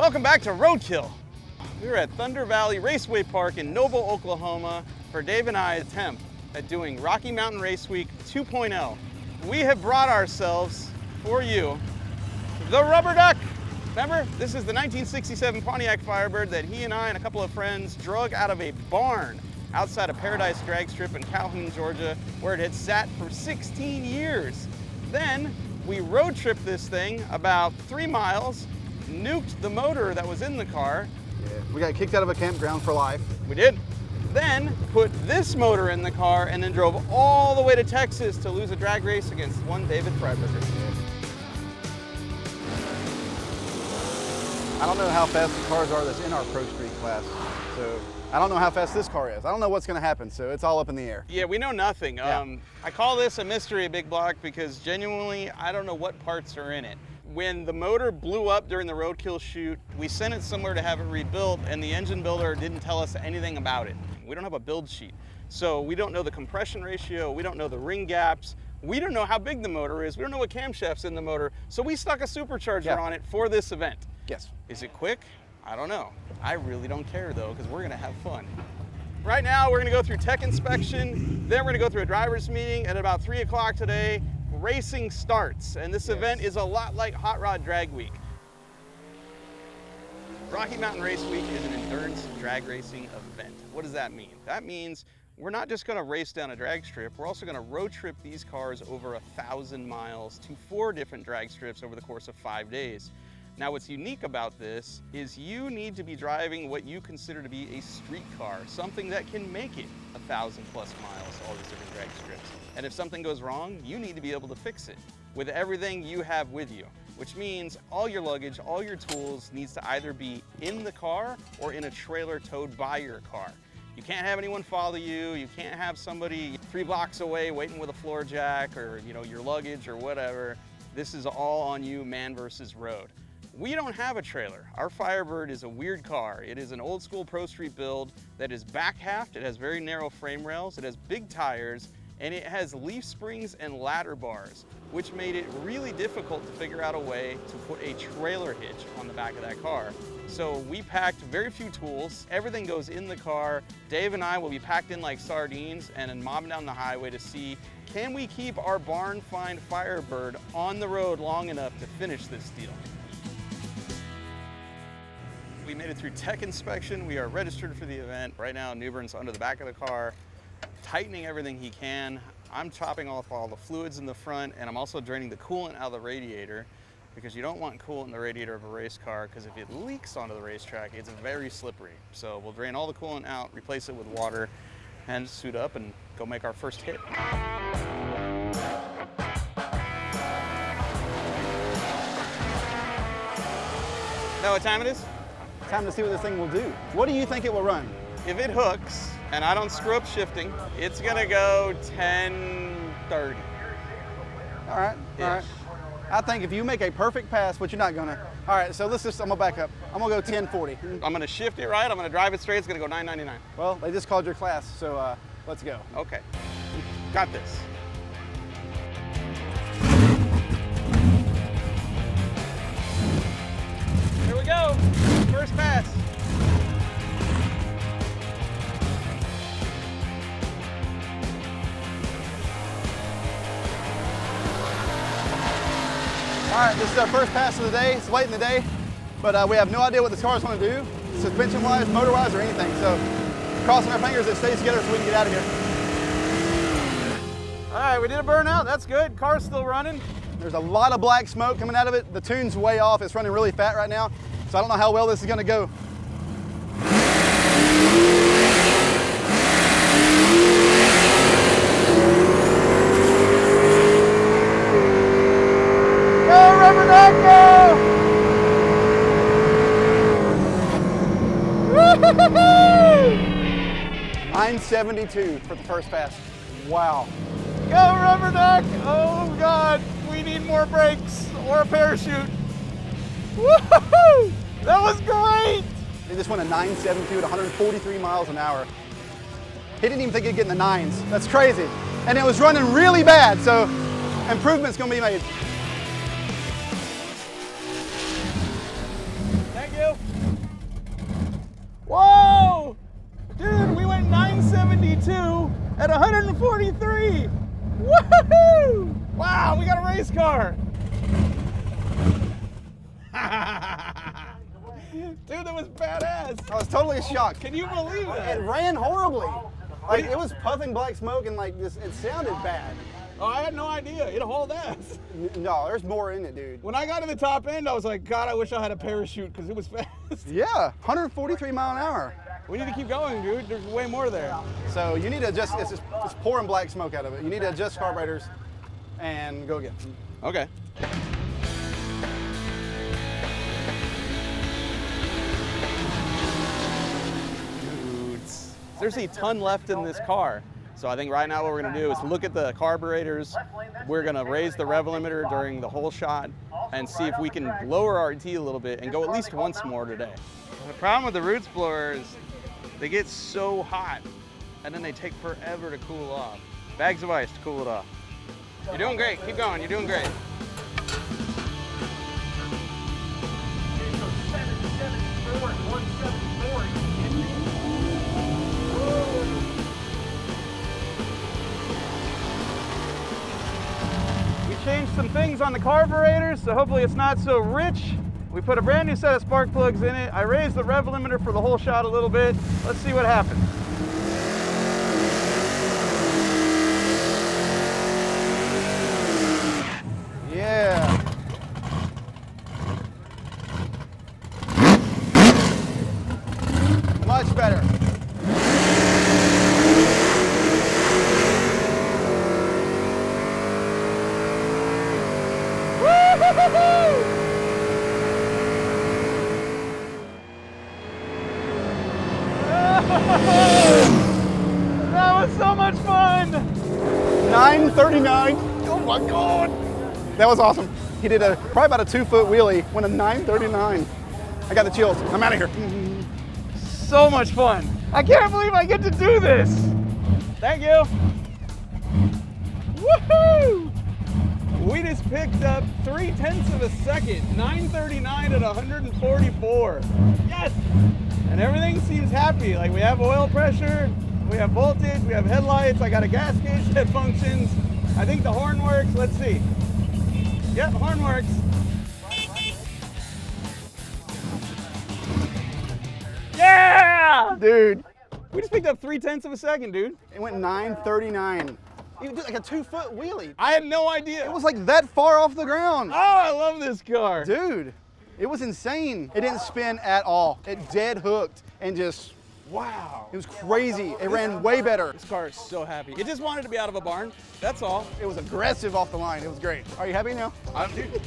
Welcome back to Roadkill. We're at Thunder Valley Raceway Park in Noble, Oklahoma for Dave and I's attempt at doing Rocky Mountain Race Week 2.0. We have brought ourselves, for you, the Rubber Duck. Remember, this is the 1967 Pontiac Firebird that he and I and a couple of friends drug out of a barn outside of Paradise Drag Strip in Calhoun, Georgia, where it had sat for 16 years. Then we road tripped this thing about 3 miles, nuked the motor that was in the car. Yeah, we got kicked out of a campground for life. We did. Then put this motor in the car and then drove all the way to Texas to lose a drag race against one David Freiberger. I don't know how fast the cars are that's in our Pro Street class, so I don't know how fast this car is. I don't know what's going to happen, so it's all up in the air. Yeah, we know nothing. Yeah. I call this a mystery Big Block because genuinely, I don't know what parts are in it. When the motor blew up during the Roadkill shoot, we sent it somewhere to have it rebuilt, and the engine builder didn't tell us anything about it. We don't have a build sheet, so we don't know the compression ratio, we don't know the ring gaps, we don't know how big the motor is, we don't know what camshaft's in the motor, so we stuck a supercharger on it for this event. Yes. Is it quick? I don't know. I really don't care though, because we're gonna have fun. Right now, we're gonna go through tech inspection, then we're gonna go through a driver's meeting, and at about 3 o'clock today, racing starts. And this event is a lot like Hot Rod Drag Week. Rocky Mountain Race Week is an endurance drag racing event. What does that mean? That means we're not just gonna race down a drag strip, we're also gonna road trip these cars over 1,000 miles to 4 different drag strips over the course of 5 days. Now what's unique about this is you need to be driving what you consider to be a street car, something that can make it 1,000+ miles, all these different drag strips. And if something goes wrong, you need to be able to fix it with everything you have with you, which means all your luggage, all your tools needs to either be in the car or in a trailer towed by your car. You can't have anyone follow you, you can't have somebody 3 blocks away waiting with a floor jack or your luggage or whatever. This is all on you, man versus road. We don't have a trailer. Our Firebird is a weird car. It is an old school Pro Street build that is back halved, it has very narrow frame rails, it has big tires, and it has leaf springs and ladder bars, which made it really difficult to figure out a way to put a trailer hitch on the back of that car. So we packed very few tools, everything goes in the car. Dave and I will be packed in like sardines and then mobbing down the highway to see, can we keep our barn find Firebird on the road long enough to finish this deal? We made it through tech inspection. We are registered for the event. Right now, Newbern's under the back of the car, tightening everything he can. I'm chopping off all the fluids in the front, and I'm also draining the coolant out of the radiator because you don't want coolant in the radiator of a race car because if it leaks onto the racetrack, it's very slippery. So we'll drain all the coolant out, replace it with water, and suit up and go make our first hit. Know what time it is? Time to see what this thing will do. What do you think it will run? If it hooks and I don't screw up shifting, it's gonna go 10:30. All right, all right. I think if you make a perfect pass, which you're not gonna. All right, so I'm gonna back up. I'm gonna go 10:40. I'm gonna shift it right, I'm gonna drive it straight, it's gonna go 9:99. Well, they just called your class, so let's go. Okay, got this. Here we go, first pass. All right, this is our first pass of the day. It's late in the day, but we have no idea what this car is going to do, suspension-wise, motor-wise, or anything. So, crossing our fingers it stays together so we can get out of here. All right, we did a burnout. That's good. Car's still running. There's a lot of black smoke coming out of it. The tune's way off. It's running really fat right now, so I don't know how well this is going to go. Go, Rubber Duck, go! Woo-hoo-hoo-hoo! 972 for the first pass. Wow. Go, Rubber Duck! Oh God, we need more brakes or a parachute. Woo-hoo-hoo! That was great! They just went a 972 at 143 miles an hour. He didn't even think he'd get in the nines. That's crazy. And it was running really bad, so improvement's gonna be made. Thank you. Whoa! Dude, we went 972 at 143. Woohoo! Wow, we got a race car. Dude, that was badass. I was totally shocked. Can you believe that? It ran horribly. Like, it was puffing black smoke and like this, it sounded bad. Oh, I had no idea. It hauled ass. No, there's more in it, dude. When I got to the top end, I was like, God, I wish I had a parachute because it was fast. Yeah, 143 mile an hour. We need to keep going, dude. There's way more there. So you need to adjust, it's pouring black smoke out of it. You need to adjust carburetors and go again. Okay. Dude, there's a ton left in this car. So I think right now what we're gonna do is look at the carburetors. We're gonna raise the rev limiter during the whole shot and see if we can lower our RT a little bit and go at least once more today. The problem with the roots blower is they get so hot and then they take forever to cool off. Bags of ice to cool it off. You're doing great, keep going, you're doing great. We changed some things on the carburetors, so hopefully it's not so rich. We put a brand new set of spark plugs in it. I raised the rev limiter for the whole shot a little bit. Let's see what happens. Yeah. Much better. Woo-hoo-hoo-hoo! That was so much fun! 939. Oh my God. That was awesome. He did probably about a 2-foot wheelie, went a 939. I got the chills. I'm out of here. So much fun. I can't believe I get to do this. Thank you. Woohoo! We just picked up 0.3 of a second, 939 at 144. Yes! And everything seems happy. Like we have oil pressure, we have voltage, we have headlights, I got a gas gauge that functions. I think the horn works. Let's see. Yep, horn works. Yeah! Dude, We just picked up 0.3 of a second, dude. it went 939. You did like a 2-foot wheelie. I had no idea. It was like that far off the ground. Oh, I love this car. Dude, it was insane. It didn't spin at all. It dead hooked and just, Wow. it was crazy. It ran way better. This car is so happy. It just wanted to be out of a barn. That's all. It was aggressive off the line. It was great. Are you happy now? Dude,